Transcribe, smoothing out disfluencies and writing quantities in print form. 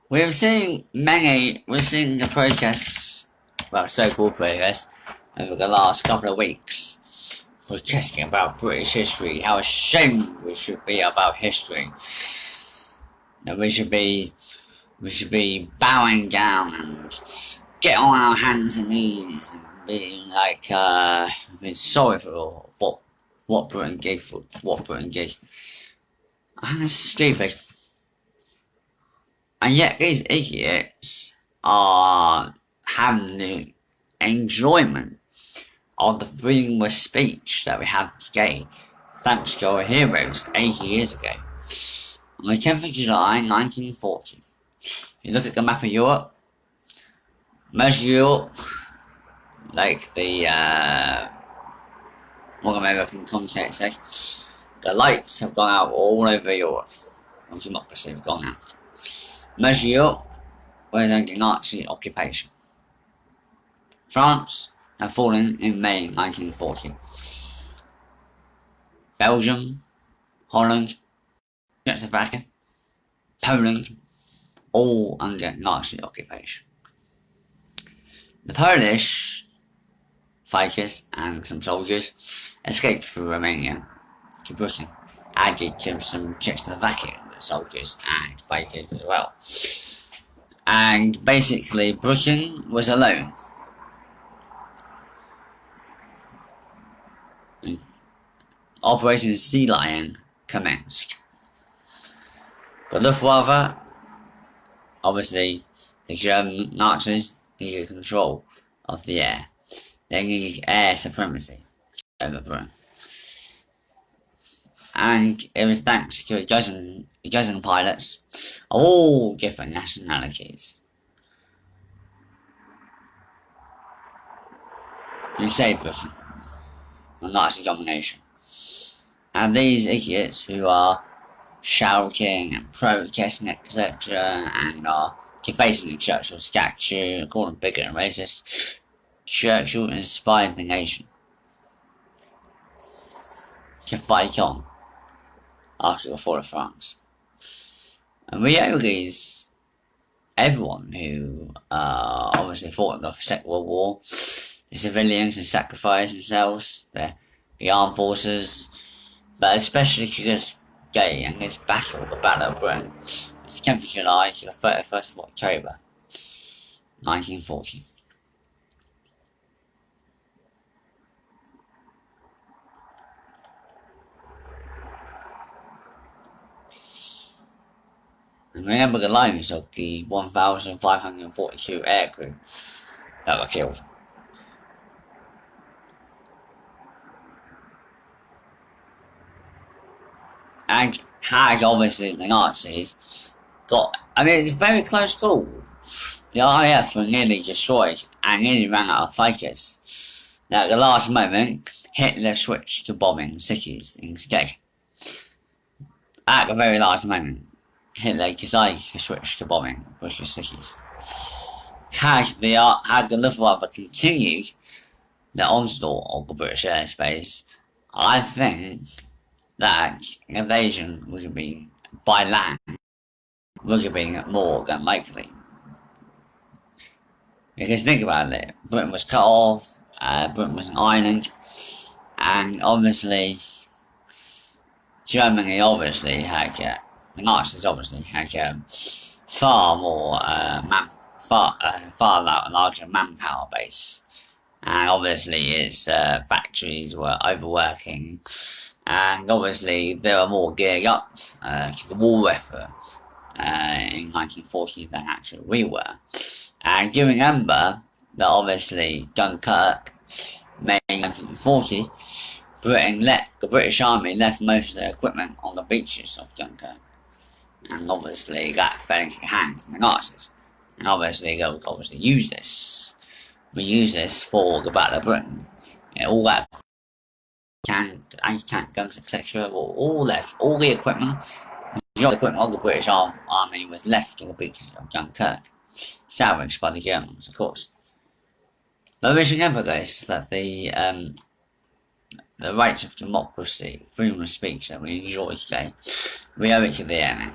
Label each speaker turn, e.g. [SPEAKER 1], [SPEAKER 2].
[SPEAKER 1] We've seen the protests, well, so-called protests, over the last couple of weeks, protesting about British history, how ashamed we should be of our history, that we should be bowing down and get on our hands and knees and being like, being sorry for what Britain did, And it's stupid. And yet these idiots are having the enjoyment of the freedom of speech that we have today, thanks to our heroes 80 years ago. On the 10th of July 1940, you look at the map of Europe, most of Europe, like the North American context, the lights have gone out all over Europe. Well, democracy have gone out. Most of Europe was under Nazi occupation. France had fallen in May 1940. Belgium, Holland, Czechoslovakia, Poland, all under Nazi occupation. The Polish fighters and some soldiers escaped through Romania to Britain, added to some Czechoslovakian soldiers and fighters as well. And basically Britain was alone. Operation Sea Lion commenced. The Luftwaffe, obviously the German Nazis, needed control of the air. They needed air supremacy over Britain. And it was thanks to a dozen pilots of all different nationalities who saved Britain from Nazi domination. And these idiots who are shouting and protesting, etc., and are defacing the Churchill statue, calling them bigot and racist, Churchill inspired the nation to fight on after the fall of France. And we owe these everyone who obviously fought in the Second World War, the civilians who sacrificed themselves, the armed forces, but especially to this day and this battle, the Battle of Britain. It's the 10th of July to the 31st of October, 1940. And remember the lives of the 1,542 aircrew that were killed. And had obviously the Nazis it's a very close call. The RAF were nearly destroyed and nearly ran out of fighters. Now at the last moment, Hitler switched to bombing cities instead. At the very last moment, Hitler decided to switch to bombing British cities. Had the Luftwaffe continued the onslaught of the British airspace, I think that invasion would have been by land would have been more than likely. Because think about it, Britain was cut off, Britain was an island, and obviously Germany obviously had the Nazis obviously had far more far larger manpower base, and obviously its factories were overworking, and obviously they were more geared up to the war effort in 1940 than actually we were. And you remember that obviously Dunkirk, May 1940, the British Army left most of their equipment on the beaches of Dunkirk. And obviously that fell into the hands of the Nazis. And obviously they would use this. We use this for the Battle of Britain. All that anti-tank guns, etc. were all left. All the equipment, of the British Army was left on the beaches of Dunkirk, salvaged by the Germans, of course. But we should never guess that the rights of democracy, freedom of speech that we enjoy today, we owe it to the airmen.